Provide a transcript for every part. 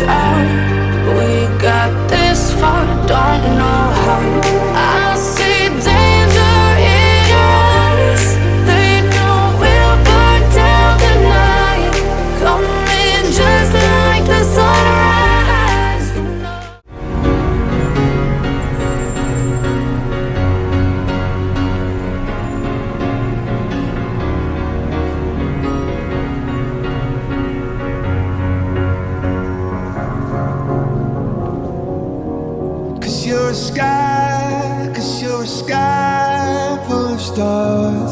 out. We got this far, don't know how. I see danger in your eyes. They know we'll burn down the night. Coming just like the sunrise. You know. Cause you're a sky full of stars.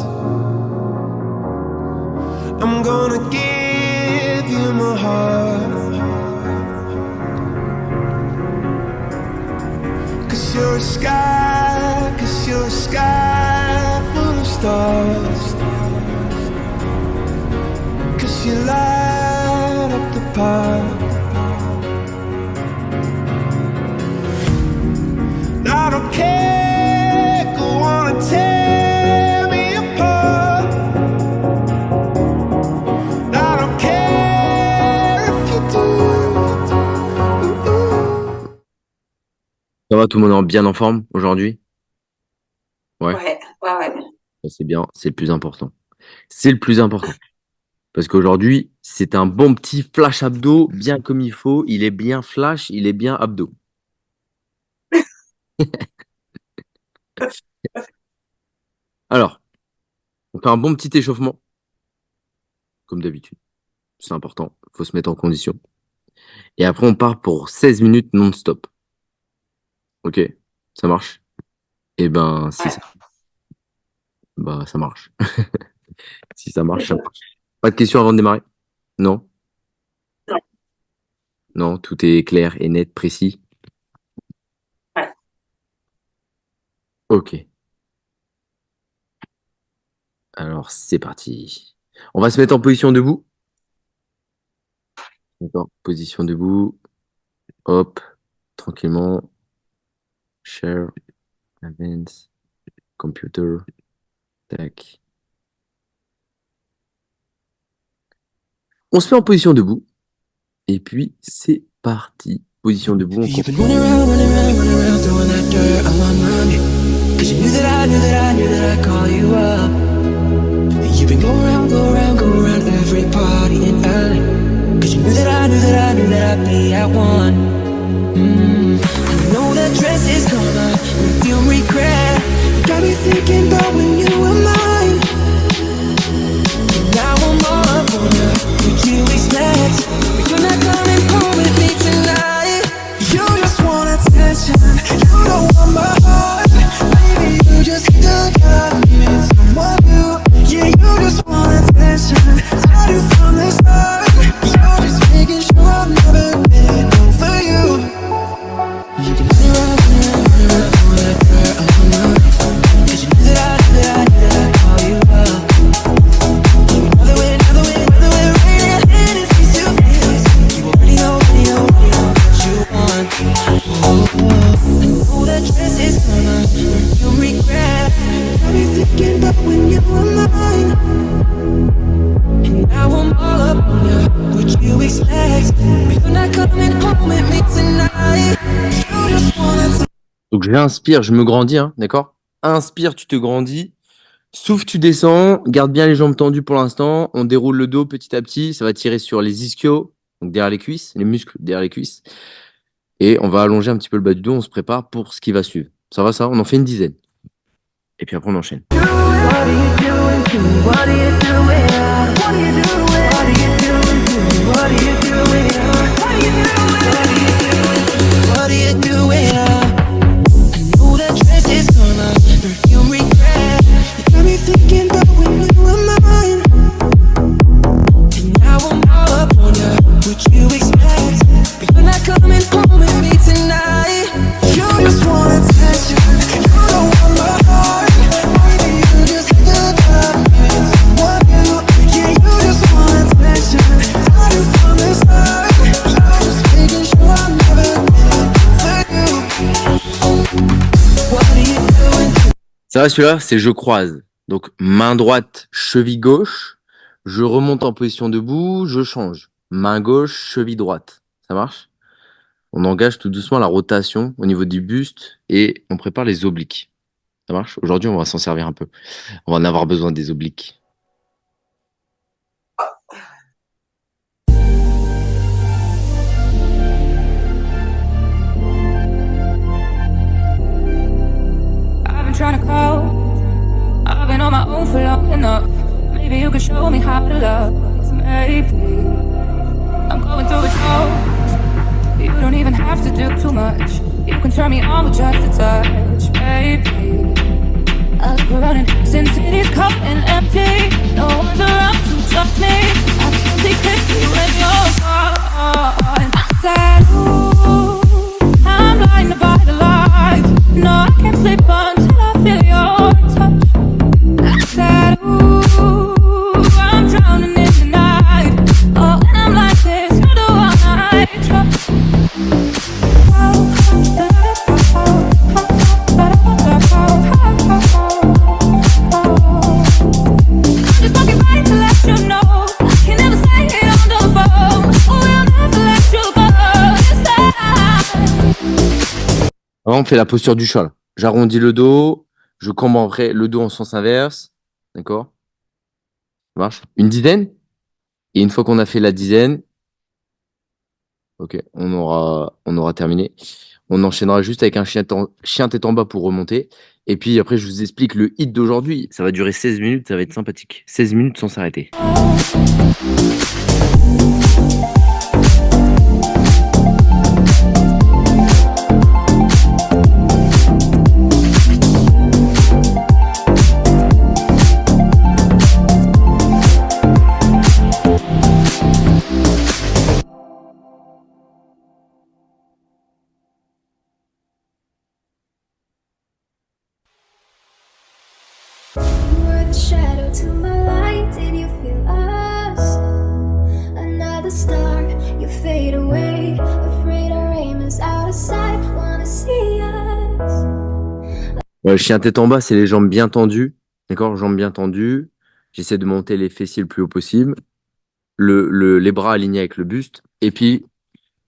I'm gonna give you my heart. Cause you're a sky full of stars. Cause you light up the park. I don't care, go on and tear me apart. I don't care if you do. Ça va, tout le monde est bien en forme aujourd'hui? Ouais, Ouais. ça, c'est bien, c'est le plus important. C'est le plus important. Parce qu'aujourd'hui, c'est un bon petit flash abdo, bien comme il faut. Il est bien flash, il est bien abdo. Alors, on fait un bon petit échauffement, comme d'habitude. C'est important, il faut se mettre en condition. Et après, on part pour 16 minutes non-stop. Ok, ça marche? Eh ben, si Ouais. ça marche. Si ça marche, ça marche. Pas de questions avant de démarrer? Non? Non. Non, tout est clair et net, précis. Ouais. Ok. Alors, c'est parti. On va se mettre en position debout. D'accord. Position debout. Hop. Tranquillement. Share. Advance. Computer. Tac. On se met en position debout. Et puis, c'est parti. Position debout. On You've been continue. running around, throwing that dirt on me. Cause you knew that I'd call you up. You've been go around every party in LA. Cause you knew that I'd be at one. I know that dress is gonna make you regret. You got me thinking about when you were mine. And now I'm all up on you. What you expect? But you're not coming home with me tonight. You just want attention. You don't want my heart. Maybe you just got me with someone new. Yeah, you just want attention. I do from the start. You're just making sure I've never been over you. You can run around, throw that dirt on me. Cause you knew that I'd call you up. Another way, right at hand is face to face. You already know what you want. I know that dress is gonna make you regret. Got me thinking about when you were mine. And now I'm all up on you. What you expect? But you're not coming home with me tonight. You just wanna. Donc, j'inspire, je me grandis, hein, d'accord? Inspire, tu te grandis. Souffle, tu descends. Garde bien les jambes tendues pour l'instant. On déroule le dos petit à petit. Ça va tirer sur les ischios, donc derrière les cuisses, les muscles derrière les cuisses. Et on va allonger un petit peu le bas du dos. On se prépare pour ce qui va suivre. Ça va, ça? On en fait une dizaine. Et puis après, on enchaîne. What are you doing to me? What are you doing? What are you doing? What are you doing to me? What are you doing? What are you doing? What are you doing? I know that dress is gonna perfume regret. You got me thinking about when you were mine. And now I'm all up on you. What you expect? But you're not coming home with me tonight. You just want attention. You don't want my heart. Maybe you just got me with someone new. Yeah, you just want attention. I do from the start. You're just making sure I'm never been for you. What are you doing? Ça va, celui-là, c'est je croise. Donc, main droite, cheville gauche. Je remonte en position debout, je change. Main gauche, cheville droite. Ça marche? On engage tout doucement la rotation au niveau du buste et on prépare les obliques. Ça marche? Aujourd'hui, on va s'en servir un peu. On va en avoir besoin des obliques. I've been trying to call. I've been on my own for long enough. Maybe you could show me how to love. Maybe I'm going through it all. You don't even have to do too much. You can turn me on with just a touch. Maybe I've been running since city's cold and empty. No one's around to judge me. I can see clearly when you're gone. I said, ooh, I'm blinded by the lights. No, I can't sleep until I feel your touch. I said, ooh, I'm drowning in the night. Oh, when I'm like this, you're the one I trust. I'm just walking by to let you know I can never say it on the phone. Oh, we'll never let you go. It's that. Alors, on fait la posture du chat. Là. J'arrondis le dos, je cambre le dos en sens inverse. D'accord? Ça marche? Une dizaine. Et une fois qu'on a fait la dizaine, ok, on aura terminé. On enchaînera juste avec un chien tête en bas pour remonter. Et puis après, je vous explique le hit d'aujourd'hui. Ça va durer 16 minutes, ça va être sympathique. 16 minutes sans s'arrêter. You were the shadow to my light. Did you feel us? Another star, you fade away. Afraid our aim is out of sight. Wanna see us? Ouais, le chien tête en bas, c'est les jambes bien tendues. D'accord? Jambes bien tendues. J'essaie de monter les fessiers le plus haut possible. Les bras alignés avec le buste. Et puis,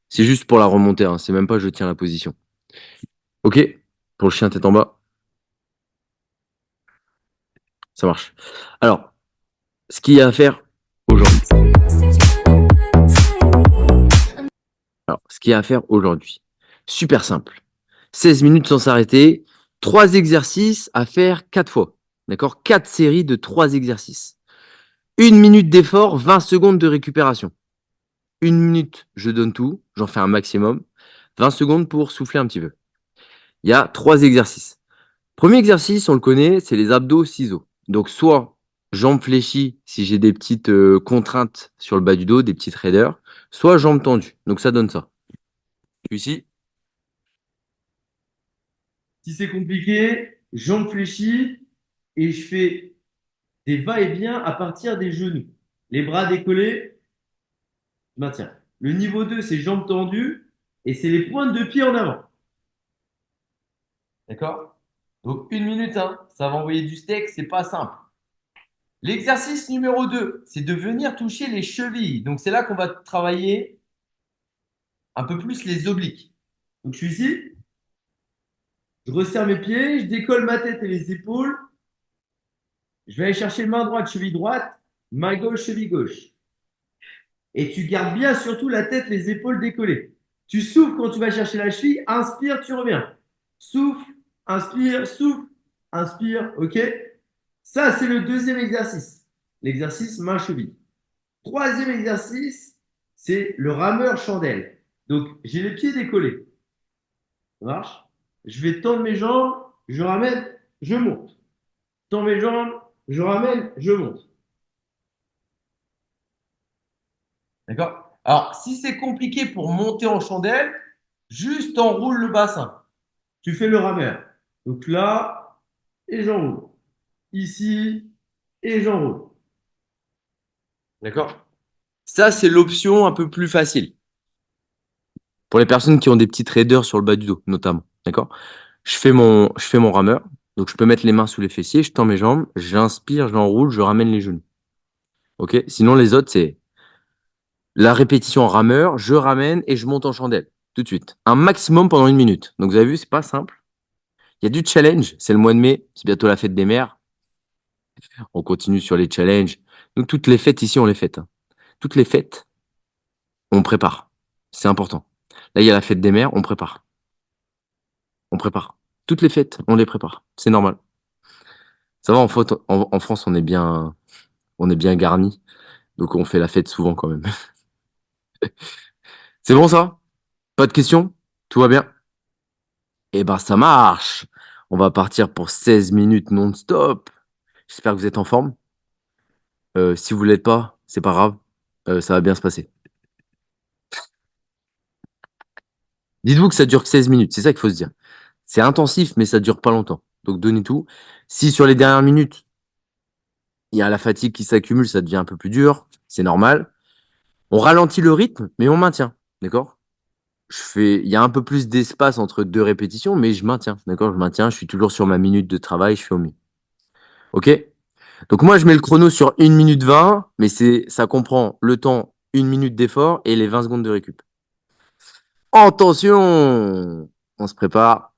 c'est juste pour la remontée. Hein. C'est même pas je tiens la position. Ok? Pour le chien tête en bas. Ça marche. Alors, ce qu'il y a à faire aujourd'hui. Alors, ce qu'il y a à faire aujourd'hui. Super simple. 16 minutes sans s'arrêter. 3 exercices à faire 4 fois. D'accord? 4 séries de 3 exercices. 1 minute d'effort, 20 secondes de récupération. 1 minute, je donne tout. J'en fais un maximum. 20 secondes pour souffler un petit peu. Il y a 3 exercices. Premier exercice, on le connaît, c'est les abdos ciseaux. Donc, soit jambes fléchies, si j'ai des petites contraintes sur le bas du dos, des petites raideurs, soit jambes tendues. Donc, ça donne ça. Ici. Si c'est compliqué, jambes fléchies et je fais des va-et-vient à partir des genoux. Les bras décollés, je maintiens. Le niveau 2, c'est jambes tendues et c'est les pointes de pied en avant. D'accord? Donc, 1 minute, hein, ça va envoyer du steak, c'est pas simple. L'exercice numéro 2, c'est de venir toucher les chevilles. Donc, c'est là qu'on va travailler un peu plus les obliques. Donc, je suis ici. Je resserre mes pieds, je décolle ma tête et les épaules. Je vais aller chercher main droite, cheville droite, main gauche, cheville gauche. Et tu gardes bien surtout la tête, les épaules décollées. Tu souffles quand tu vas chercher la cheville, inspire, tu reviens. Souffle, inspire, souffle, inspire, ok? Ça, c'est le deuxième exercice. L'exercice main-cheville. Troisième exercice, c'est le rameur chandelle. Donc, j'ai les pieds décollés. Ça marche? Je vais tendre mes jambes, je ramène, je monte. Tends mes jambes, je ramène, je monte. D'accord? Alors, si c'est compliqué pour monter en chandelle, juste enroule le bassin. Tu fais le rameur. Donc là, et j'enroule. Ici, et j'enroule. D'accord? Ça, c'est l'option un peu plus facile. Pour les personnes qui ont des petites raideurs sur le bas du dos, notamment. D'accord? Je fais mon rameur. Donc, je peux mettre les mains sous les fessiers, je tends mes jambes, j'inspire, j'enroule, je ramène les genoux. Ok? Sinon, les autres, c'est la répétition en rameur, je ramène et je monte en chandelle. tout de suite. Un maximum pendant 1 minute. Donc vous avez vu, c'est pas simple. Il y a du challenge. C'est le mois de mai. C'est bientôt la fête des mères. On continue sur les challenges. Donc toutes les fêtes ici, on les fête. Toutes les fêtes, on prépare. C'est important. Là, il y a la fête des mères, on prépare. On prépare. Toutes les fêtes, on les prépare. C'est normal. Ça va, en France, on est bien garni. Donc on fait la fête souvent quand même. C'est bon ça? Pas de questions? Tout va bien? Eh ben ça marche. On va partir pour 16 minutes non-stop. J'espère que vous êtes en forme. Si vous l'êtes pas, c'est pas grave. Ça va bien se passer. Dites-vous que ça dure que 16 minutes. C'est ça qu'il faut se dire. C'est intensif, mais ça dure pas longtemps. Donc donnez tout. Si sur les dernières minutes, il y a la fatigue qui s'accumule, ça devient un peu plus dur. C'est normal. On ralentit le rythme, mais on maintient. D'accord? Il y a un peu plus d'espace entre 2 répétitions, mais je maintiens. D'accord? Je maintiens. Je suis toujours sur ma minute de travail. Je fais au mieux. Ok? Donc moi, je mets le chrono sur 1 minute 20, mais ça comprend le temps, 1 minute d'effort et les 20 secondes de récup. Attention! On se prépare.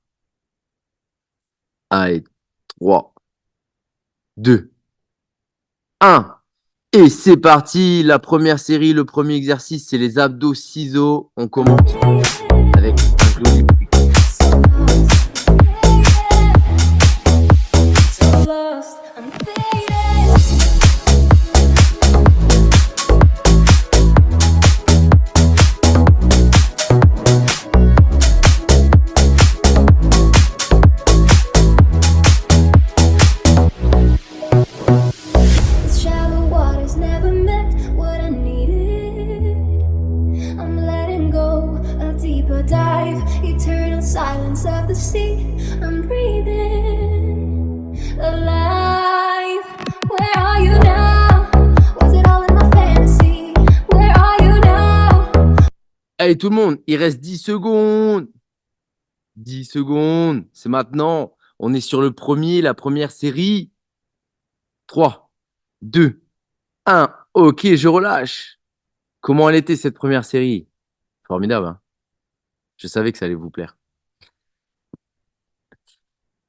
Allez, 3, 2, 1. Et c'est parti. La première série, le premier exercice, c'est les abdos ciseaux. On commence avec un clou. So lost, I'm faded. These shallow waters never meant what I needed. I'm letting go, a deeper dive, eternal silence of the sea. I'm breathing alive. Where are you now? Was it all in my fantasy? Where are you now? Allez, tout le monde, il reste 10 secondes. 10 secondes, c'est maintenant. On est sur la première série. 3, 2, 1. Ok, je relâche. Comment elle était cette première série? Formidable, hein? Je savais que ça allait vous plaire.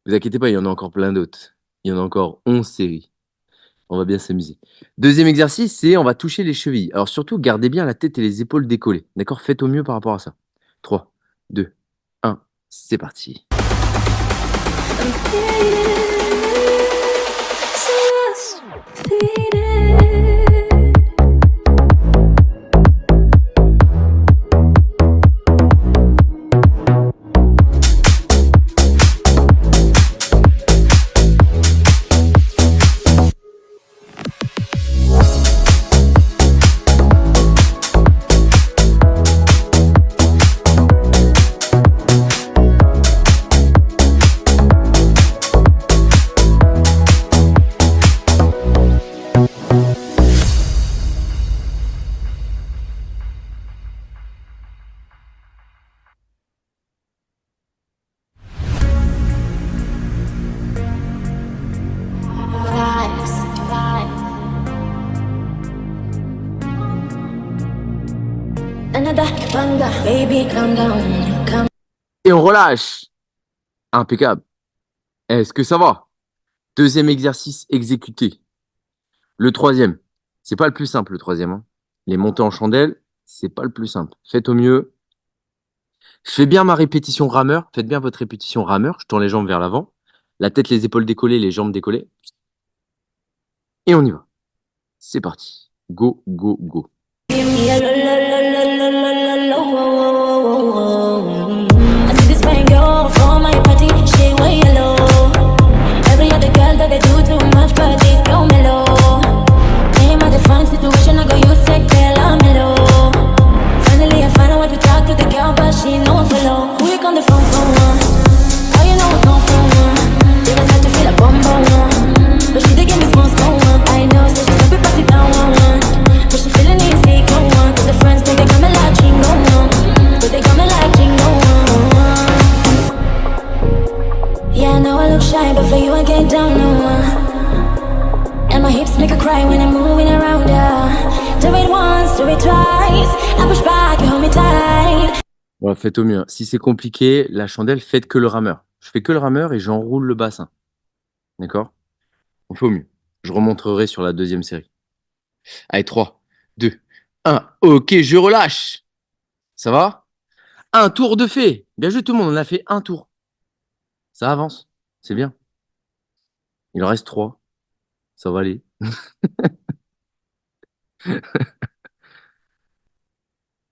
Vous inquiétez pas, il y en a encore plein d'autres. Il y en a encore 11 séries. On va bien s'amuser. Deuxième exercice, c'est on va toucher les chevilles. Alors surtout, gardez bien la tête et les épaules décollées. D'accord? Faites au mieux par rapport à ça. 3, 2, 1. C'est parti. I'm faded. So lost, faded. Vibes, vibes. Another banger, baby, calm down, calm. Et on relâche. Impeccable. Est-ce que ça va? Deuxième exercice exécuté. Le troisième. C'est pas le plus simple, le troisième, hein. Les montées en chandelle, c'est pas le plus simple. Faites au mieux. Je fais bien ma répétition rameur. Faites bien votre répétition rameur. Je tends les jambes vers l'avant. La tête, les épaules décollées, les jambes décollées. Et on y va. C'est parti. Go, go, go. Give me a lo lo lo lo lo lo lo lo. I see this fine girl from my party, she way low. Every other girl that they do too much, but this girl mellow. Name of the fine situation, I go use it, girl, I'm mellow. Finally, I find out what to talk to the girl, but she know I follow. Who you on the phone for? Oh, you know I come from. They was like to feel a bum bum. But she did give me small small one. I know, so she stop it, pass it down one one. But she feeling easy, go on. Cause the friends think they got me like chingo one. But they got me like chingo one. Yeah, I know I look shy, but for you I get down no one. And my hips make her cry when I'm moving around her. Do it once, do it twice. I push back, you hold me tight. Ouais, faites au mieux. Si c'est compliqué, la chandelle, faites que le rameur. Je fais que le rameur et j'enroule le bassin. D'accord? On fait au mieux. Je remontrerai sur la deuxième série. Allez, 3, 2, 1. Ok, je relâche. Ça va? Un tour de fait. Bien joué tout le monde, on a fait un tour. Ça avance. C'est bien. Il en reste 3. Ça va aller.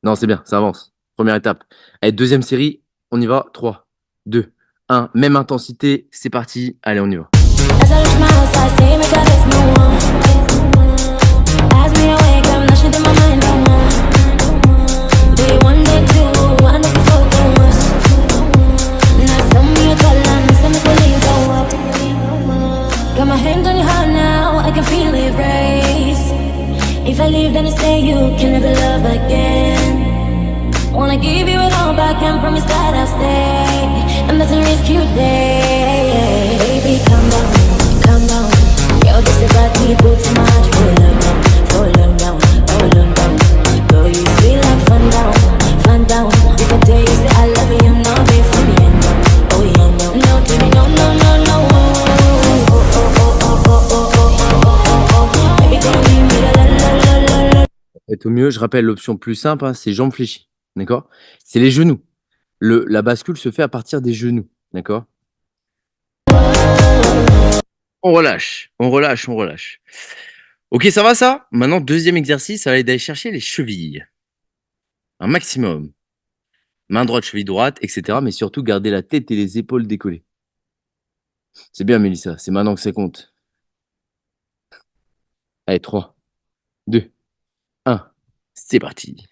Non, c'est bien, ça avance. Première étape. Allez, deuxième série, on y va. 3, 2, 1. Même intensité, c'est parti. Allez, on y va. As I reach my house, I see me got this no one. As me awake, I'm not shit in my mind, no more. Day one, day two, I know before the worst. Now tell me you call on me, so me believe go up. Got my hand on your heart now, I can feel it race. If I leave, then you say you can never love again. Wanna give you it all back and promise that I'll stay. And that's a risk you take. Baby, calm down. Yo, this is about people too much. Fall down. Girl, you feel like fun down. If I tell you say I love you, no, be for me, no. Oh yeah, no, no, tell me no. Baby, don't leave me la. Faites au mieux. Je rappelle l'option plus simple, hein, c'est jambes fléchies. D'accord? C'est les genoux. La bascule se fait à partir des genoux. D'accord? On relâche. Ok, ça va ça? Maintenant, deuxième exercice, ça va être d'aller chercher les chevilles. Un maximum. Main droite, cheville droite, etc. Mais surtout, garder la tête et les épaules décollées. C'est bien, Mélissa. C'est maintenant que ça compte. Allez, 3, 2, 1. C'est parti.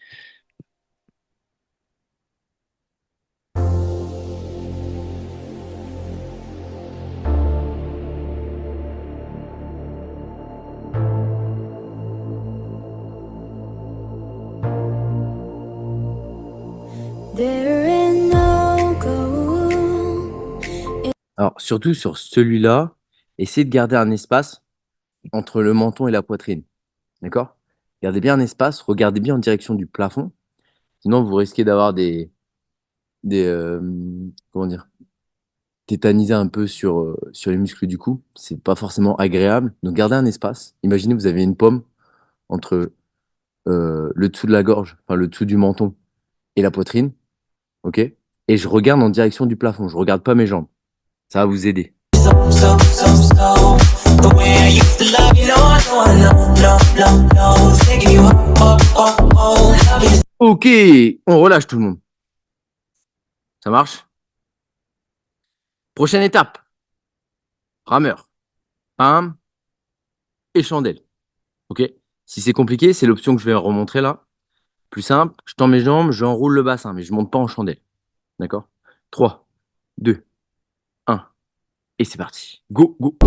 There ain't no goal. Alors, surtout sur celui-là, essayez de garder un espace entre le menton et la poitrine. D'accord? Gardez bien un espace, regardez bien en direction du plafond. Sinon, vous risquez d'avoir comment dire, tétaniser un peu sur les muscles du cou. C'est pas forcément agréable. Donc, gardez un espace. Imaginez, vous avez une pomme entre le dessous de la gorge, enfin le dessous du menton et la poitrine. Ok? Et je regarde en direction du plafond. Je regarde pas mes jambes. Ça va vous aider. Ok, on relâche tout le monde. Ça marche? Prochaine étape. Rameur. Pam. Et chandelle. Ok? Si c'est compliqué, c'est l'option que je vais remontrer là. Plus simple, je tends mes jambes, j'enroule le bassin, mais je monte pas en chandelle. D'accord? 3, 2, 1. Et c'est parti. Go, go.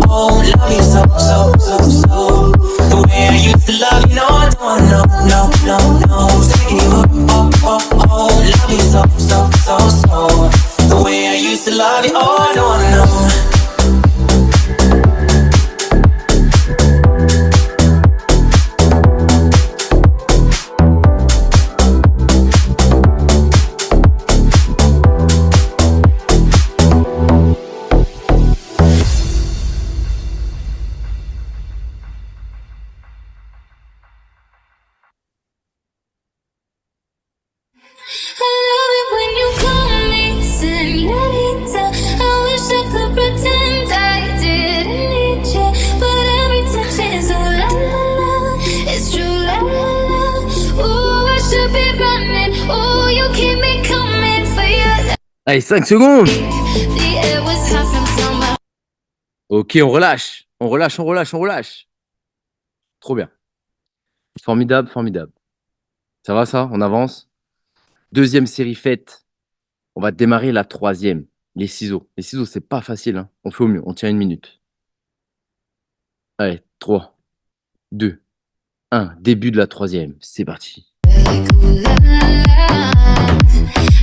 I love it when you call me señorita. I wish I could pretend I didn't need you, but every touch is ooh la la la. It's true la la la. Ooh, I should be running. Ooh, you keep me coming for you. Allez, 5 secondes. The air was hot from summer. Ok, on relâche. On relâche. Trop bien. Formidable. Ça va ça? On avance. Deuxième série faite. On va démarrer la troisième. Les ciseaux. Les ciseaux, c'est pas facile, hein. On fait au mieux. On tient 1 minute. Allez, 3, 2, 1. Début de la troisième. C'est parti.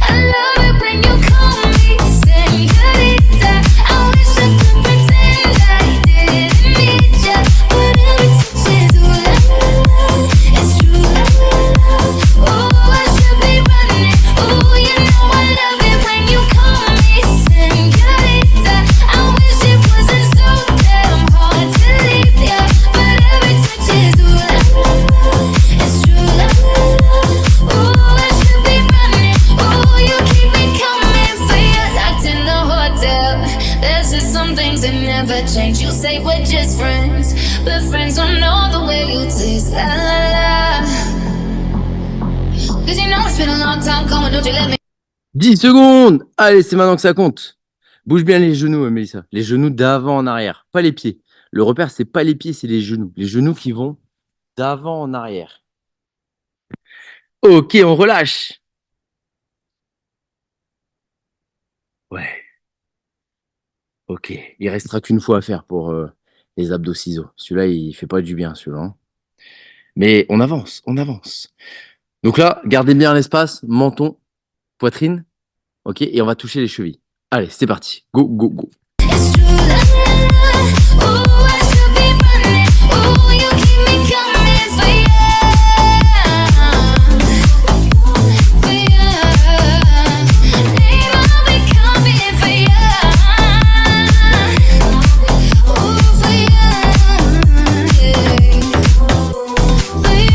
I love it when you call me señorita. I wish I could pretend I didn't need you, but every touch is ooh la la la. It's true la la la. Ooh, I should be running. Ooh, you know long time coming, don't you let me 10 secondes. Allez, c'est maintenant que ça compte. Bouge bien les genoux, Mélissa. Les genoux d'avant en arrière, pas les pieds. Le repère, c'est pas les pieds, c'est les genoux. Les genoux qui vont d'avant en arrière. Ok, on relâche. Ouais. Ok. Il restera qu'une fois à faire pour les abdos ciseaux. Celui-là, il fait pas du bien, celui-là, hein. Mais on avance, on avance. Donc là, gardez bien l'espace, menton, poitrine. Ok, et on va toucher les chevilles. Allez, c'est parti. Go, go, go. It's true that ooh, I should be running. Ooh, you keep me coming for you. For you. Name, I'll be coming for you. Ooh, for you. Yeah. For you.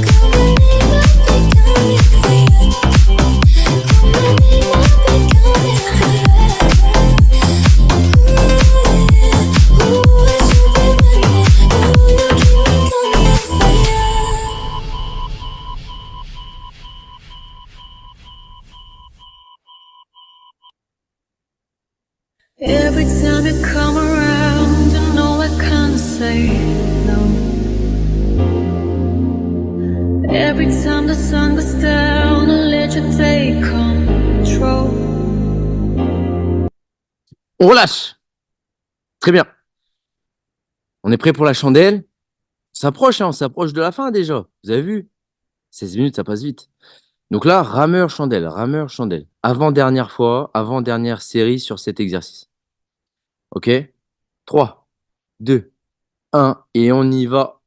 Call my name, I'll be coming for you. Call my name, I'll be coming for you. Every time you come around, you know I can't say no. Every time the sun goes down, I let you take control. On relâche. Très bien. On est prêt pour la chandelle. On s'approche, hein, on s'approche de la fin déjà. Vous avez vu? 16 minutes, ça passe vite. Donc là, rameur chandelle, rameur chandelle. Avant-dernière fois, avant-dernière série sur cet exercice. Ok? 3, 2, 1, et on y va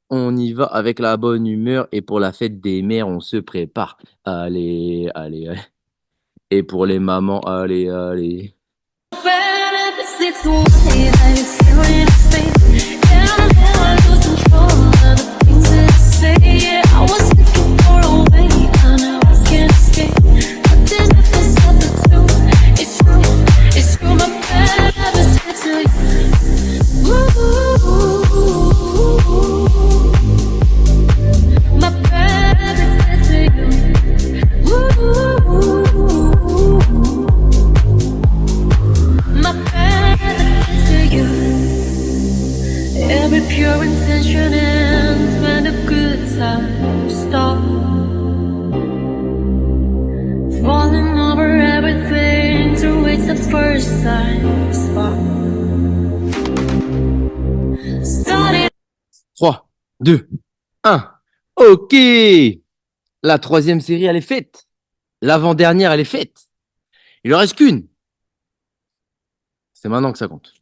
avec la bonne humeur. Et pour la fête des mères, on se prépare. Allez, allez, allez. Et pour les mamans, allez, allez. Every pure intention ends when the good times stop. Falling over everything to reach the first time spot. Started 3, 2, 1. Ok. La troisième série, elle est faite. L'avant-dernière, elle est faite. Il en reste qu'une. C'est maintenant que ça compte.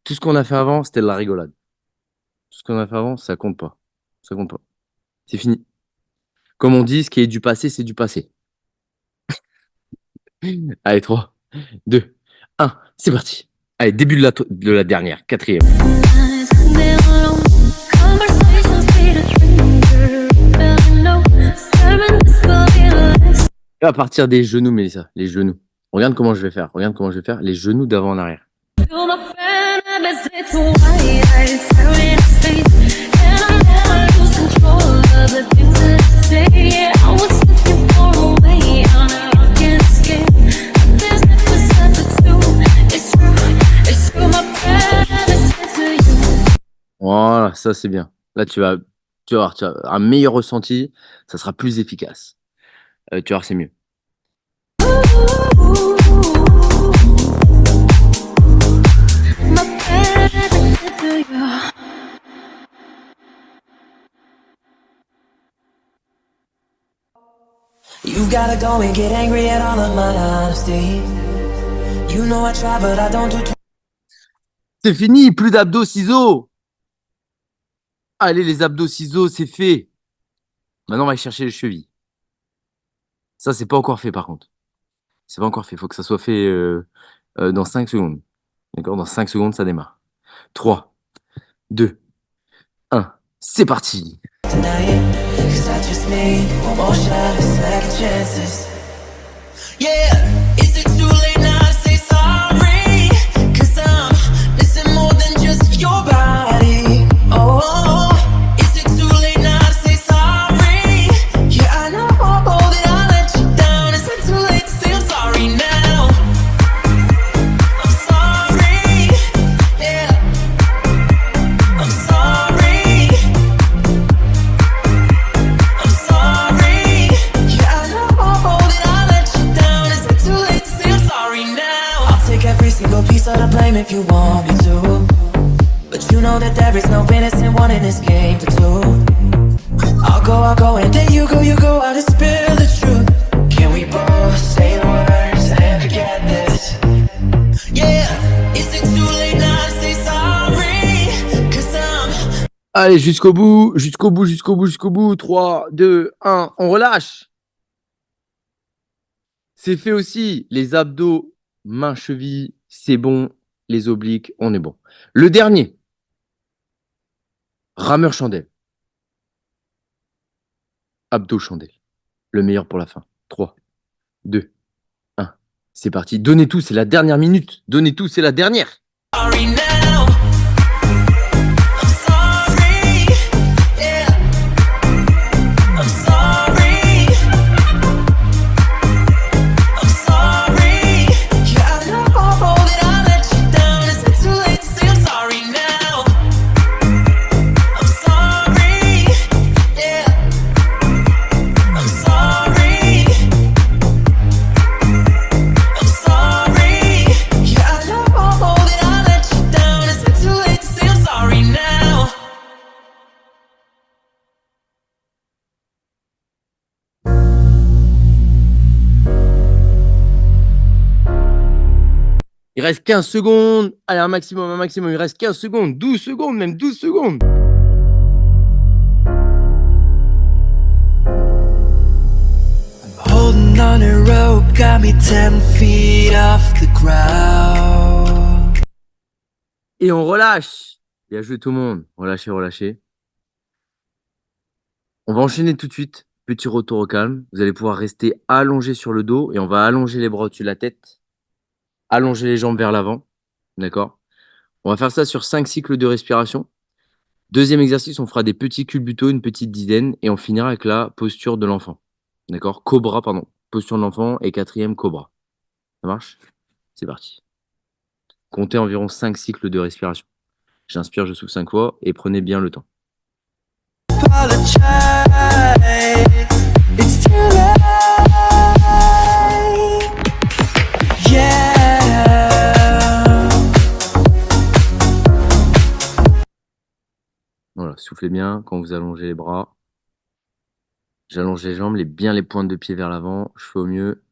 Tout ce qu'on a fait avant, c'était de la rigolade. Tout ce qu'on a fait avant, ça compte pas. Ça compte pas. C'est fini. Comme on dit, ce qui est du passé, c'est du passé. Allez, 3, 2, 1. C'est parti. Allez, début de la dernière, quatrième. Et à partir des genoux, Mélissa, les genoux. Regarde comment je vais faire. Regarde comment je vais faire. Les genoux d'avant en arrière. Voilà, ça c'est bien. Là, tu vas avoir un meilleur ressenti. Ça sera plus efficace. Tu vas voir, c'est mieux. You gotta go and get angry at all of my honesty. You know I try, but I don't do too. C'est fini, plus d'abdos ciseaux. Allez, les abdos ciseaux, c'est fait. Maintenant, on va aller chercher les chevilles. Ça, c'est pas encore fait, par contre. C'est pas encore fait. Il faut que ça soit fait dans 5 secondes. D'accord? Dans 5 secondes, ça démarre. 3, 2, 1. C'est parti. Tonight, 'cause I just need one more shot at second chances. Yeah, is it too late now to say sorry? 'Cause I'm missing more than just your body. Oh, is it too late now to say sorry? Yeah, I know that I'll let piece of the blame if you want me to. But you know that there is no innocent one in this game for two. I'll go, and then you go out and spill the truth. Can we both say the words and forget this? Yeah, is it too late now to say sorry? 'Cause I'm Allez, jusqu'au bout, jusqu'au bout, jusqu'au bout, jusqu'au bout. 3, 2, 1, on relâche. C'est fait aussi. Les abdos, mains, chevilles, c'est bon. Les obliques, on est bon. Le dernier. Rameur chandelle. Abdos chandelle. Le meilleur pour la fin. 3, 2, 1. C'est parti. Donnez tout, c'est la dernière minute. Donnez tout, c'est la dernière. sorry now. I'm sorry. Yeah. I'm sorry. I'm sorry. Yeah, I know that I let you down. Is it too late to say I'm sorry now? I'm sorry. Yeah. I'm sorry. I'm sorry. Yeah, I know that I let you down. Is it too late to say I'm sorry now? Il reste 15 secondes. Allez, un maximum, un maximum. Il reste 15 secondes. 12 secondes, même 12 secondes. Holding on a rope got me 10 feet off the ground. Et on relâche. Bien joué tout le monde. Relâchez, relâchez. On va enchaîner tout de suite. Petit retour au calme. Vous allez pouvoir rester allongé sur le dos et on va allonger les bras au-dessus de la tête. Allonger les jambes vers l'avant. D'accord? On va faire ça sur 5 cycles de respiration. Deuxième exercice, on fera des petits culbutos, une petite dizaine, et on finira avec la posture de l'enfant. D'accord? Cobra, pardon. Posture de l'enfant et quatrième, cobra. Ça marche? C'est parti. Comptez environ 5 cycles de respiration. J'inspire, je souffle 5 fois et prenez bien le temps. Apologize, it's too late. Yeah. Voilà, soufflez bien quand vous allongez les bras. J'allonge les jambes, bien les pointes de pied vers l'avant. Je fais au mieux.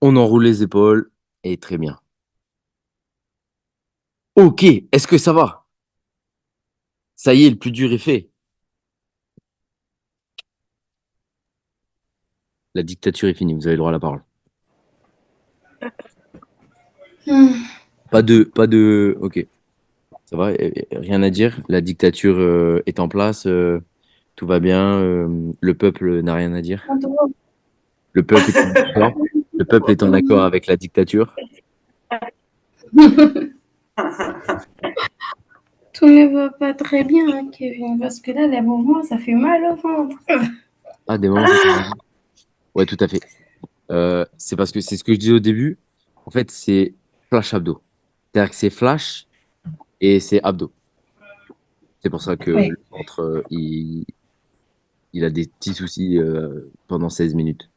On enroule les épaules et très bien. Ok, est-ce que ça va? Ça y est, le plus dur est fait. La dictature est finie, vous avez le droit à la parole. Pas de. Ok, ça va, rien à dire. La dictature est en place, tout va bien. Le peuple n'a rien à dire. Le peuple est en accord. Le peuple est en accord avec la dictature. Tout ne va pas très bien, hein, Kevin, parce que là, les mouvements, ça fait mal au ventre. Ah, des moments, ça fait mal. Ouais, tout à fait. C'est parce que c'est ce que je disais au début. En fait, c'est flash abdos. C'est-à-dire que c'est flash et c'est abdos. C'est pour ça que Oui. le ventre, il a des petits soucis pendant 16 minutes.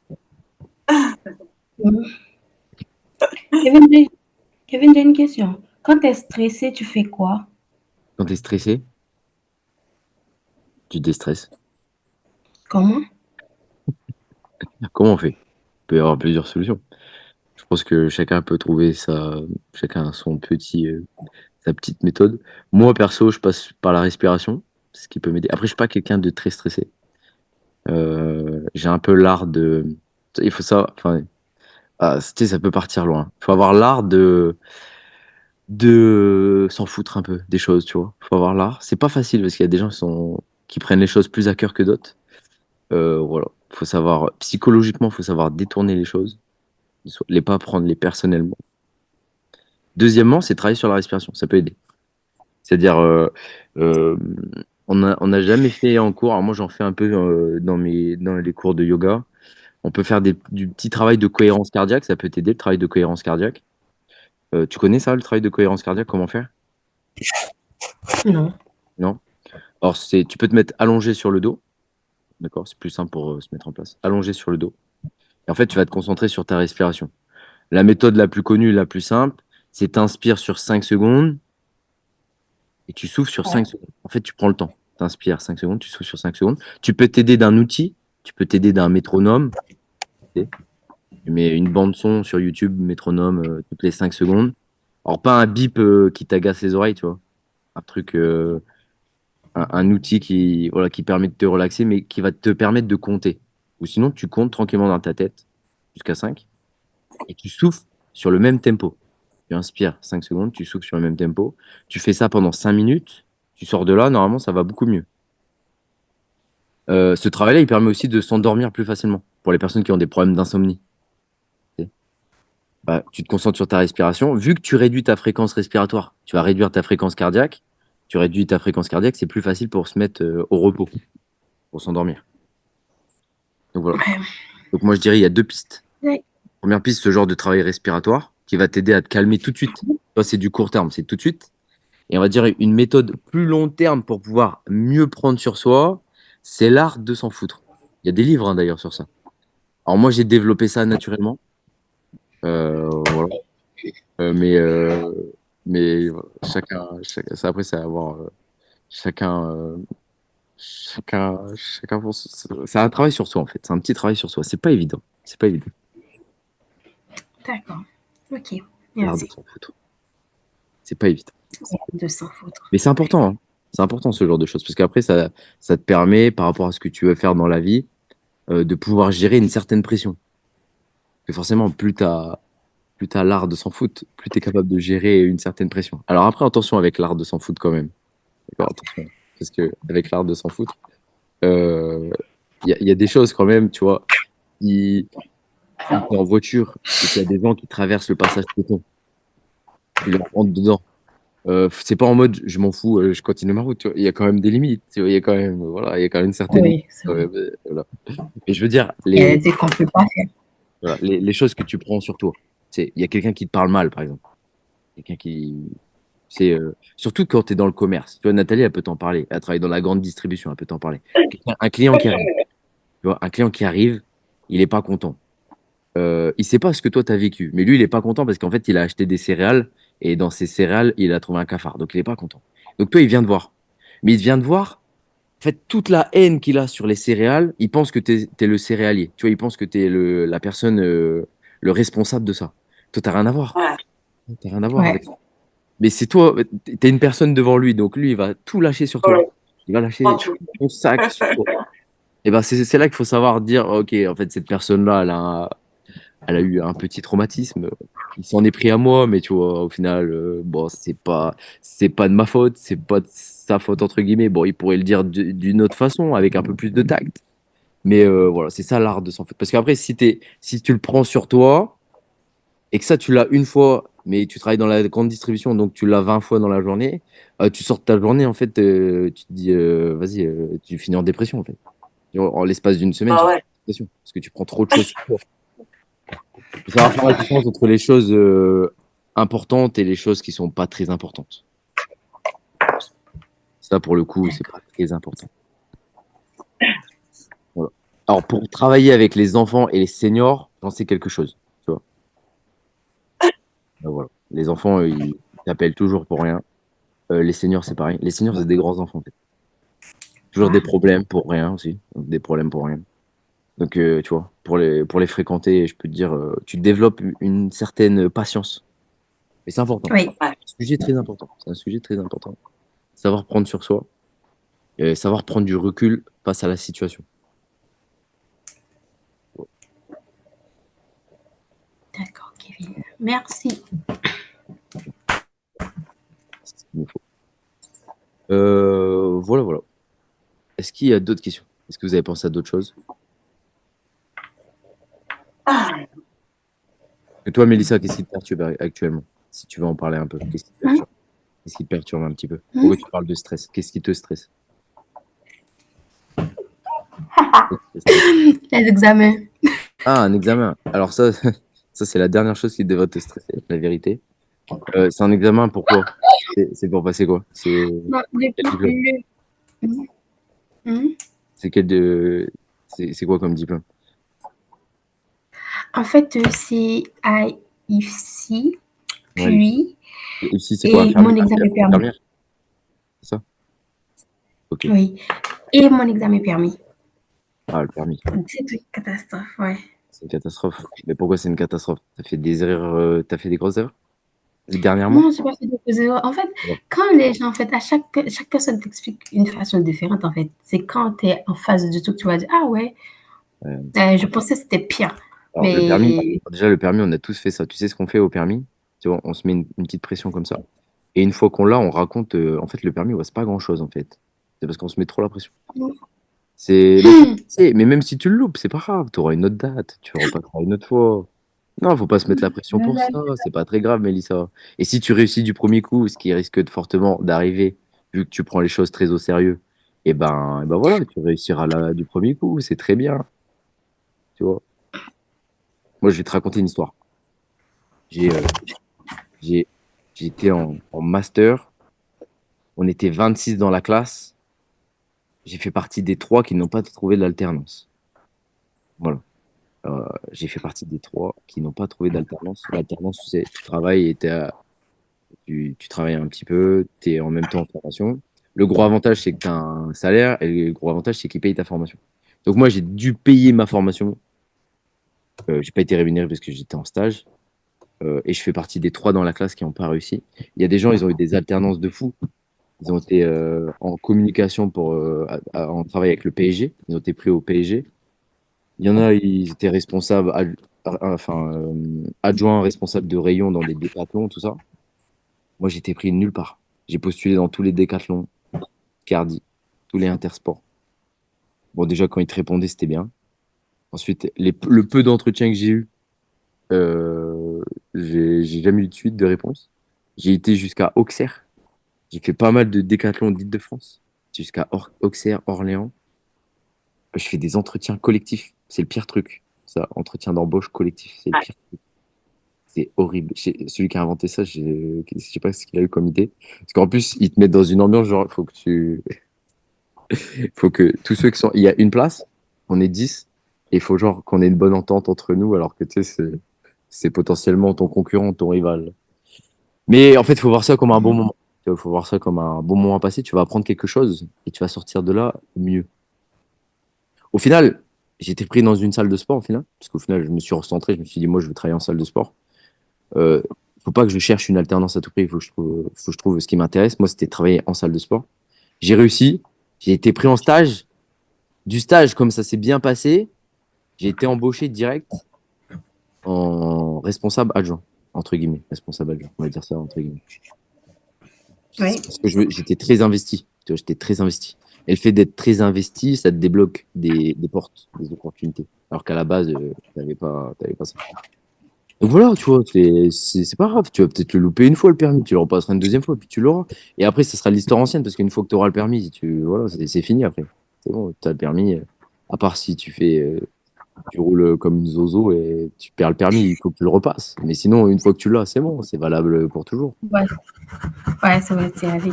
Kevin, Kevin, j'ai une question. Quand tu es stressé, tu fais quoi? Quand tu es stressé, tu déstresses. Comment? Comment on fait? Il peut y avoir plusieurs solutions. Je pense que chacun peut trouver chacun a sa petite méthode. Moi, perso, je passe par la respiration, ce qui peut m'aider. Après, je suis pas quelqu'un de très stressé. J'ai un peu l'art de, il faut ça, enfin, tu sais, ça peut partir loin. Il faut avoir l'art de s'en foutre un peu des choses, tu vois. Il faut avoir l'art. C'est pas facile parce qu'il y a des gens qui prennent les choses plus à cœur que d'autres. Voilà. Faut savoir, psychologiquement, faut savoir détourner les choses, les pas prendre les personnellement. Deuxièmement, c'est travailler sur la respiration. Ça peut aider. C'est-à-dire, euh, on n'a jamais fait en cours. Alors moi, j'en fais un peu dans les cours de yoga. On peut faire du petit travail de cohérence cardiaque. Ça peut t'aider, le travail de cohérence cardiaque. Tu connais ça, le travail de cohérence cardiaque? Comment faire? Non. Non? Alors, tu peux te mettre allongé sur le dos. D'accord? C'est plus simple pour se mettre en place. Allongé sur le dos. Et en fait, tu vas te concentrer sur ta respiration. La méthode la plus connue, la plus simple, c'est t'inspires sur 5 secondes et tu souffles sur 5 secondes. En fait, tu prends le temps. T'inspires 5 secondes, tu souffles sur 5 secondes. Tu peux t'aider d'un outil, tu peux t'aider d'un métronome. Tu mets une bande son sur YouTube, métronome, toutes les 5 secondes. Alors, pas un bip qui t'agace les oreilles, tu vois. Un truc, un outil voilà, qui permet de te relaxer, mais qui va te permettre de compter. Ou sinon, tu comptes tranquillement dans ta tête jusqu'à 5 et tu souffles sur le même tempo. Tu inspires 5 secondes, tu souffles sur le même tempo. Tu fais ça pendant 5 minutes. Tu sors de là, normalement, ça va beaucoup mieux. Ce travail-là, il permet aussi de s'endormir plus facilement pour les personnes qui ont des problèmes d'insomnie. Bah, tu te concentres sur ta respiration. Vu que tu réduis ta fréquence respiratoire, tu vas réduire ta fréquence cardiaque. Tu réduis ta fréquence cardiaque, c'est plus facile pour se mettre au repos, pour s'endormir. Donc voilà. Donc moi, je dirais il y a deux pistes. Ouais. Première piste, ce genre de travail respiratoire qui va t'aider à te calmer tout de suite. Ça, c'est du court terme, c'est tout de suite. Et on va dire une méthode plus long terme pour pouvoir mieux prendre sur soi, c'est l'art de s'en foutre. Il y a des livres hein, d'ailleurs sur ça. Alors moi, j'ai développé ça naturellement. Voilà. Mais voilà, ça, après, c'est à voir. Chacun, chacun c'est un travail sur soi en fait. C'est un petit travail sur soi. C'est pas évident. C'est pas évident. D'accord. Ok. L'art de Merci. s'en foutre. C'est pas évident. De s'en foutre. Mais c'est important, hein. C'est important ce genre de choses parce qu'après, ça te permet, par rapport à ce que tu veux faire dans la vie, de pouvoir gérer une certaine pression. Et forcément, plus t'as l'art de s'en foutre, plus tu es capable de gérer une certaine pression. Alors après, attention avec l'art de s'en foutre quand même. D'accord, attention. Parce que avec l'art de s'en foutre, euh, il y a des choses quand même, tu vois, si t'es en voiture et qu'il y a des gens qui traversent le passage piéton, tu leur rentres dedans. C'est pas en mode je m'en fous, je continue ma route. Tu vois. Il y a quand même des limites. Tu vois. Il y a quand même, voilà, il y a quand même une certaine limite. Oui, c'est vrai. Voilà. Et je veux dire, Il y a des trucs qu'on ne peut pas faire. voilà, les choses que tu prends sur toi. Il y a quelqu'un qui te parle mal, par exemple. Quelqu'un qui. Surtout quand tu es dans le commerce. Tu vois, Nathalie, elle peut t'en parler. Elle travaille dans la grande distribution, elle peut t'en parler. Un client qui arrive, tu vois, un client qui arrive, il est pas content. Il sait pas ce que toi tu as vécu, mais lui il est pas content parce qu'en fait il a acheté des céréales et dans ces céréales il a trouvé un cafard, donc il est pas content. Donc toi il vient te voir, mais il vient te voir. En fait toute la haine qu'il a sur les céréales, il pense que t'es le céréalier. Tu vois, il pense que t'es la personne le responsable de ça. Toi, t'as rien à voir. Ouais. T'as rien à voir Ouais. avec ça. Mais c'est toi, t'es une personne devant lui, donc lui, il va tout lâcher sur toi. Ouais. Il va lâcher Prends tout. ton sac sur toi. Et ben, c'est là qu'il faut savoir dire, ok, en fait, cette personne-là, elle a eu un petit traumatisme. Il s'en est pris à moi, mais tu vois, au final, bon, c'est pas de ma faute, c'est pas de sa faute, entre guillemets. Bon, il pourrait le dire d'une autre façon, avec un peu plus de tact. Mais voilà, c'est ça l'art de s'en foutre. Parce qu'après, si tu le prends sur toi, et que ça, tu l'as une fois, mais tu travailles dans la grande distribution, donc tu l'as 20 fois dans la journée, tu sors de ta journée, en fait, tu te dis, vas-y, tu finis en dépression, en fait. En l'espace d'une semaine, tu Ah finis ouais. en dépression, parce que tu prends trop de choses sur toi. Il faut savoir faire la différence entre les choses importantes et les choses qui sont pas très importantes. Ça, pour le coup, c'est pas très important. Voilà. Alors, pour travailler avec les enfants et les seniors, j'en sais quelque chose. Tu vois. Voilà. Les enfants, ils t'appellent toujours pour rien. Les seniors, c'est pareil. Les seniors, c'est des grands enfants, en fait. Toujours des problèmes pour rien aussi. Donc, des problèmes pour rien. Donc, tu vois, pour les fréquenter, je peux te dire, tu développes une certaine patience. Et c'est important. Oui. C'est un sujet très important. C'est un sujet très important. Savoir prendre sur soi et savoir prendre du recul face à la situation. D'accord, Kevin. Merci. C'est ce qu'il nous faut. Voilà, voilà. Est-ce qu'il y a d'autres questions? Est-ce que vous avez pensé à d'autres choses? Ah, Et toi, Mélissa, qu'est-ce qui te perturbe actuellement? Si tu veux en parler un peu, qu'est-ce qui te perturbe? Qu'est-ce qui te perturbe un petit peu? Pourquoi tu parles de stress? Qu'est-ce qui te stresse? Les examens. Ah, un examen. Alors ça, ça c'est la dernière chose qui devrait te stresser, la vérité. C'est un examen, pourquoi? C'est pour passer quoi? Non, Quel diplôme? Hmm. C'est quel de... c'est quoi comme diplôme? En fait, c'est à IFSI, Ouais, puis, ici, c'est quoi? et mon examen permis. Infirmière, c'est ça? Ok. Oui. Et mon examen permis. Ah, le permis. C'est une catastrophe, ouais. C'est une catastrophe. Mais pourquoi c'est une catastrophe? T'as fait des erreurs, t'as fait des grosses erreurs? Dernièrement? Non, j'ai pas fait de fausses erreurs. En fait, Ouais. quand les gens, en fait, chaque personne t'explique une façon différente, en fait. C'est quand tu es en face du truc, tu vas dire, ah ouais, je pensais que c'était pire. Alors, le permis, Mais, déjà, le permis, on a tous fait ça. Tu sais ce qu'on fait au permis? Tu vois, on se met une petite pression comme ça. Et une fois qu'on l'a, on raconte, en fait, le permis, ouais, c'est pas grand-chose, en fait. C'est parce qu'on se met trop la pression. Mais même si tu le loupes, c'est pas grave. Tu auras une autre date. Tu repasseras une autre fois. Non, faut pas se mettre la pression pour ça. C'est pas très grave, Mélissa. Et si tu réussis du premier coup, ce qui risque de fortement d'arriver, vu que tu prends les choses très au sérieux, et ben voilà, tu réussiras là du premier coup. C'est très bien. Tu vois. Moi, je vais te raconter une histoire. J'ai, euh, j'ai, j'étais en master. On était 26 dans la classe. J'ai fait partie des 3 qui n'ont pas trouvé de l'alternance. Voilà. J'ai fait partie des 3 qui n'ont pas trouvé d'alternance. L'alternance, tu sais, tu travailles et tu travailles un petit peu, tu es en même temps en formation. Le gros avantage, c'est que tu as un salaire et le gros avantage, c'est qu'ils payent ta formation. Donc moi, j'ai dû payer ma formation. J'ai pas été rémunéré parce que j'étais en stage. Et je fais partie des 3 dans la classe qui n'ont pas réussi. Il y a des gens, ils ont eu des alternances de fou. Ils ont été en communication en travail avec le PSG. Ils ont été pris au PSG. Il y en a, ils étaient responsables, adjoints responsables de rayon dans des décathlons, tout ça. Moi, j'étais pris nulle part. J'ai postulé dans tous les décathlons, Cardi, tous les intersports. Bon, déjà, quand ils te répondaient, c'était bien. Ensuite, le peu d'entretien que j'ai eu, j'ai jamais eu de suite de réponse. J'ai été jusqu'à Auxerre. J'ai fait pas mal de décathlons d'Île-de-France. Jusqu'à Auxerre, Orléans. Je fais des entretiens collectifs. C'est le pire truc. Ça, entretien d'embauche collectif, c'est le pire truc. C'est horrible. Celui qui a inventé ça, je sais pas ce qu'il a eu comme idée. Parce qu'en plus, ils te mettent dans une ambiance genre, faut que tous ceux qui sont, il y a une place, on est 10, et il faut genre qu'on ait une bonne entente entre nous, alors que tu sais, c'est potentiellement ton concurrent, ton rival. Mais en fait, il faut voir ça comme un bon moment. Il faut voir ça comme un bon moment à passer. Tu vas apprendre quelque chose et tu vas sortir de là mieux. Au final, j'étais pris dans une salle de sport au final, parce qu'au final, je me suis recentré, je me suis dit, moi, je veux travailler en salle de sport. Euh, Faut pas que je cherche une alternance à tout prix, faut que je trouve ce qui m'intéresse. Moi, c'était travailler en salle de sport. J'ai réussi, j'ai été pris en stage. Du stage, comme ça s'est bien passé, j'ai été embauché direct en responsable adjoint, entre guillemets, responsable adjoint, on va dire ça, entre guillemets. Oui. C'est parce que j'étais très investi, tu vois, j'étais très investi. Et le fait d'être très investi, ça te débloque des portes, des opportunités. Alors qu'à la base, t'avais pas ça. Donc voilà, tu vois, c'est pas grave. Tu vas peut-être le louper une fois le permis, tu le repasseras une deuxième fois, puis tu l'auras. Et après, ça sera l'histoire ancienne, parce qu'une fois que tu auras le permis, voilà, c'est fini après. C'est bon, tu as le permis. À part si tu roules comme une zozo et tu perds le permis, il faut que tu le repasses. Mais sinon, une fois que tu l'as, c'est bon, c'est valable pour toujours. Ouais, ouais, ça va être la vie.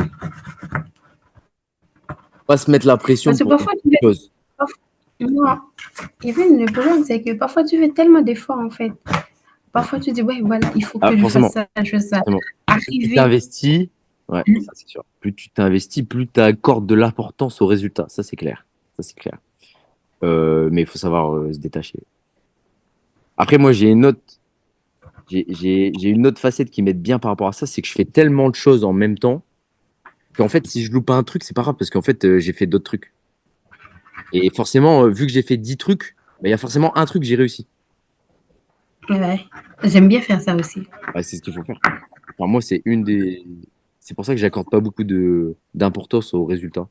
Pas se mettre la pression Parce que pour parfois, tu quelque chose. non, even le problème, c'est que parfois, tu fais tellement d'efforts, en fait. Parfois, tu dis, ouais, voilà, il faut Ah, que je forcément, fasse ça, je fasse ça. forcément. Plus tu Arriver, t'investis, ouais, ça c'est sûr. Plus tu t'investis, plus tu accordes de l'importance au résultat. Ça c'est clair. Ça c'est clair. Mais il faut savoir se détacher. Après, moi, j'ai une autre facette qui m'aide bien par rapport à ça, c'est que je fais tellement de choses en même temps qu'en fait, si je loupe un truc, c'est pas grave parce qu'en fait, j'ai fait d'autres trucs. Et forcément, vu que j'ai fait 10 trucs, bah, il y a forcément un truc que j'ai réussi. ouais, j'aime bien faire ça aussi. Ouais, c'est ce qu'il faut faire. Enfin, moi, c'est pour ça que j'accorde pas beaucoup d'importance aux résultats.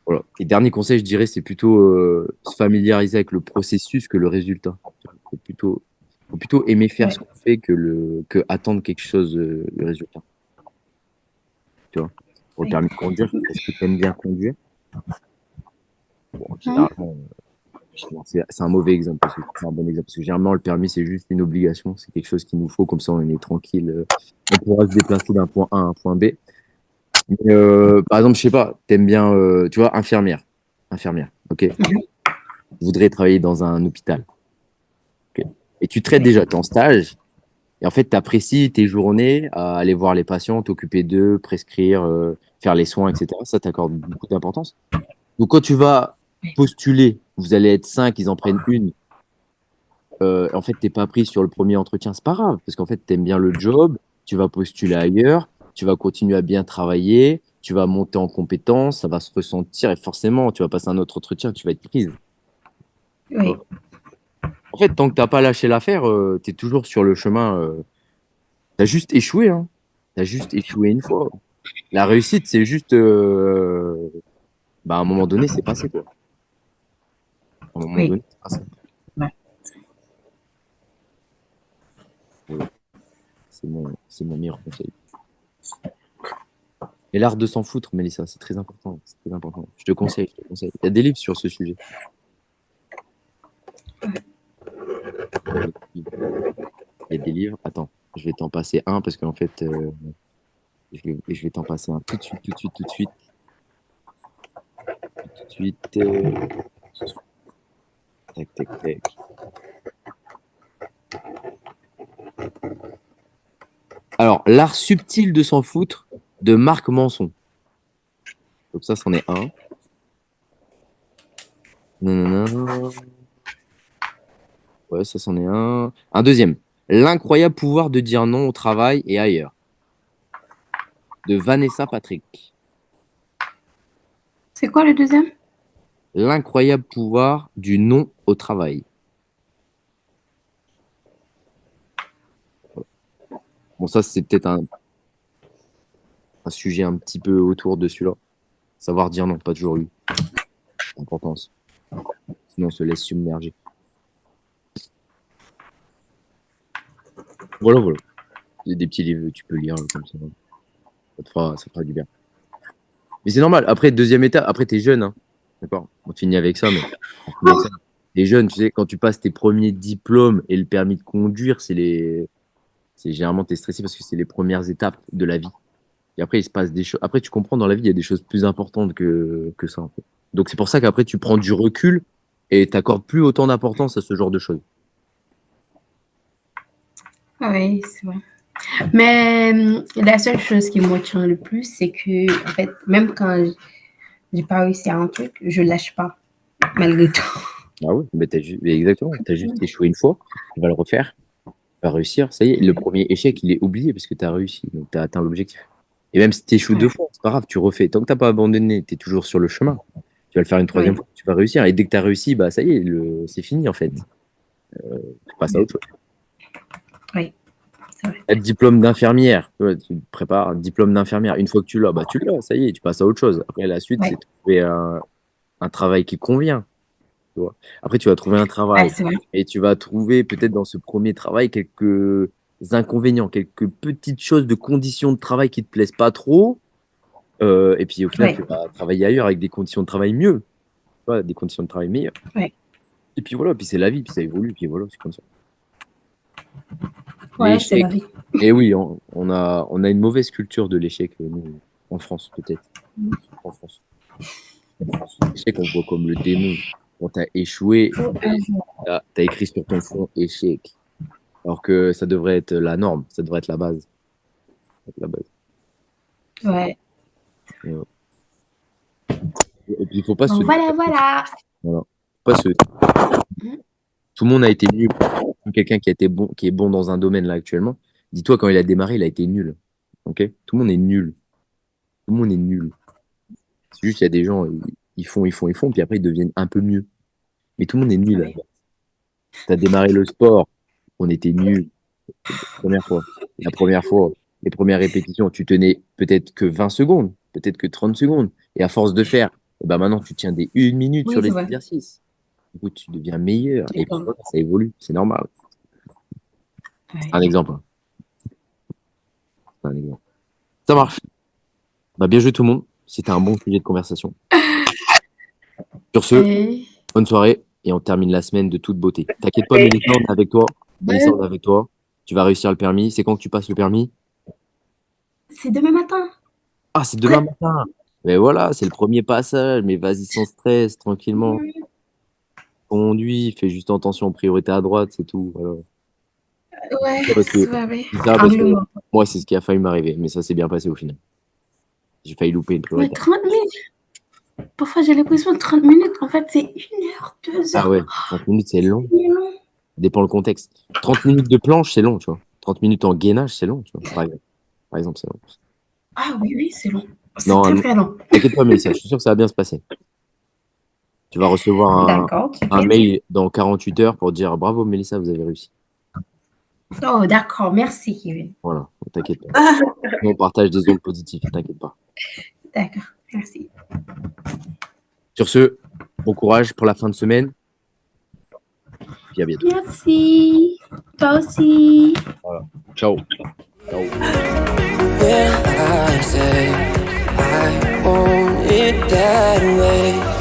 Voilà. Et dernier conseil, je dirais, c'est plutôt se familiariser avec le processus que le résultat. Faut plutôt aimer faire Ouais. ce qu'on fait que attendre quelque chose, le résultat. Tu vois. Pour le Oui. permis de conduire, est-ce que tu aimes bien conduire? Bon, Hein? généralement, c'est un mauvais exemple, parce que c'est un bon exemple. Parce que généralement, le permis, c'est juste une obligation. C'est quelque chose qu'il nous faut, comme ça, on est tranquille. On pourra se déplacer d'un point A à un point B. Mais, par exemple, je sais pas, t'aimes bien, tu vois, infirmière. Infirmière, ok. Mhm. Tu voudrais travailler dans un hôpital. Ok. Et tu traites Oui. déjà, tu es en stage. Et en fait, tu apprécies tes journées à aller voir les patients, t'occuper d'eux, prescrire, faire les soins, etc. Ça t'accorde beaucoup d'importance. Donc, quand tu vas postuler, vous allez être 5, ils en prennent une. En fait, t'es pas pris sur le premier entretien, c'est pas grave, parce qu'en fait, tu aimes bien le job, tu vas postuler ailleurs, tu vas continuer à bien travailler, tu vas monter en compétences, ça va se ressentir, et forcément, tu vas passer un autre entretien, tu vas être prise. Tu Oui. vois. En fait, tant que t'as pas lâché l'affaire, tu es toujours sur le chemin. T'as juste échoué, hein. T'as juste échoué une fois. La réussite, c'est juste, bah, à un moment donné, c'est passé, quoi. À un moment Oui. donné, c'est passé. Ouais. Voilà. C'est mon meilleur conseil. Et l'art de s'en foutre, Mélissa, c'est très important. C'est très important. Je te conseille, je te conseille. Il y a des livres sur ce sujet. Il y a des livres. Attends, je vais t'en passer un parce qu'en fait, je vais t'en passer un tout de suite, tout de suite, tout de suite. Tout de suite. Tac, tac, tac. Alors, l'art subtil de s'en foutre de Marc Manson. Donc ça, c'en est un. Nanana. Ouais, ça, c'en est un. Un deuxième. L'incroyable pouvoir de dire non au travail et ailleurs. De Vanessa Patrick. C'est quoi le deuxième? L'incroyable pouvoir du non au travail. Bon, ça, c'est peut-être un sujet un petit peu autour de celui-là. Savoir dire non, pas toujours lui. Importance. Sinon, on se laisse submerger. Voilà, voilà. Il y a des petits livres que tu peux lire comme ça. Ça te fera du bien. Mais c'est normal. Après, deuxième étape, après, t'es jeune, hein. D'accord? On finit avec ça, mais on finit avec ça. T'es jeune, tu sais, quand tu passes tes premiers diplômes et le permis de conduire, c'est généralement, t'es stressé parce que c'est les premières étapes de la vie. Et après, il se passe des choses. Après, tu comprends, dans la vie, il y a des choses plus importantes que ça, en fait. Donc, c'est pour ça qu'après, tu prends du recul et t'accordes plus autant d'importance à ce genre de choses. Ah oui, c'est vrai. Mais la seule chose qui me retient le plus, c'est que, en fait, même quand j'ai pas réussi à un truc, je lâche pas. malgré tout. Ah ouais, mais exactement, t'as juste échoué une fois, tu vas le refaire, tu vas réussir, ça y est, le premier échec, il est oublié parce que t'as réussi, donc t'as atteint l'objectif. Et même si t'échoues Ouais. 2 fois, c'est pas grave, tu refais. Tant que t'as pas abandonné, t'es toujours sur le chemin. Tu vas le faire une 3e Oui. fois, tu vas réussir. Et dès que t'as réussi, bah ça y est, c'est fini en fait. Tu passes à autre chose. Oui, c'est vrai. T'as le diplôme d'infirmière, tu vois, tu te prépares un diplôme d'infirmière. Une fois que tu l'as, bah tu l'as, ça y est, tu passes à autre chose. Après, la suite, Ouais. c'est de trouver un travail qui convient. Tu vois. Après, tu vas trouver un Ouais, travail c'est vrai. et tu vas trouver peut-être dans ce premier travail quelques inconvénients, quelques petites choses de conditions de travail qui te plaisent pas trop. Et puis au final, Ouais. tu vas travailler ailleurs avec des conditions de travail mieux, tu vois, des conditions de travail meilleures. Ouais. Et puis voilà, puis c'est la vie, puis ça évolue, puis voilà, c'est comme ça. Ouais, c'est la L'échec. vie. Et oui, on a une mauvaise culture de l'échec, nous, en France, peut-être. En France. L'échec, on le voit comme le démon. Quand tu as échoué, tu as écrit sur ton front échec. Alors que ça devrait être la norme, ça devrait être la base. La base. Ouais. Et puis, il faut pas se Donc dire. voilà. Voilà. Faut pas se... Tout le monde a été nul. Quelqu'un qui a été bon, qui est bon dans un domaine là actuellement, dis-toi, quand il a démarré, il a été nul. Ok? Tout le monde est nul. Tout le monde est nul. C'est juste qu'il y a des gens, ils font, puis après ils deviennent un peu mieux. Mais tout le monde est nul. Ouais. Tu as démarré le sport, on était nul. Première fois. La première fois, les premières répétitions, tu tenais peut-être que 20 secondes, peut-être que 30 secondes. Et à force de faire, eh ben maintenant tu tiens des 1 minute sur Oui, c'est les vrai. exercices. Du coup, tu deviens meilleur. Et puis D'accord. voilà, ça évolue, c'est normal. Ouais. C'est un exemple. Hein. C'est un exemple. Ça marche. Bah, bien joué tout le monde. C'était un bon sujet de conversation. Sur ce, Et... bonne soirée et on termine la semaine de toute beauté. T'inquiète pas, Mélissa, on est avec toi. Mélissa, on est avec toi. Tu vas réussir le permis. C'est quand que tu passes le permis? C'est demain matin. Ah, c'est demain matin. Mais voilà, c'est le premier passage. Mais vas-y sans stress, tranquillement. Conduis, fais juste attention, priorité à droite, c'est tout. Voilà. Ouais, Parce que, c'est vrai. je dis ça parce que Angle-moi. moi, c'est ce qui a failli m'arriver. Mais ça s'est bien passé au final. J'ai failli louper une Ouais, priorité. 30 minutes. Parfois, j'ai l'impression de 30 minutes. En fait, c'est 1 heure, 2 Ah heures. ouais, 30 minutes, c'est long. C'est long. Dépend le contexte. 30 minutes de planche, c'est long, tu vois. 30 minutes en gainage, c'est long, tu vois. Par exemple, c'est long. Ah oui, c'est long. C'est Non, très, très long. t'inquiète pas, Mélissa, je suis sûr que ça va bien se passer. Tu vas recevoir D'accord, un super. mail dans 48 heures pour dire bravo, Mélissa, vous avez réussi. Oh, d'accord. Merci, Kevin. Voilà, t'inquiète pas. Nous, on partage des ondes positives, t'inquiète pas. D'accord, merci. Sur ce, bon courage pour la fin de semaine. Puis à bientôt. Merci. Toi aussi. Ciao. Ciao. Will I say I want it that way?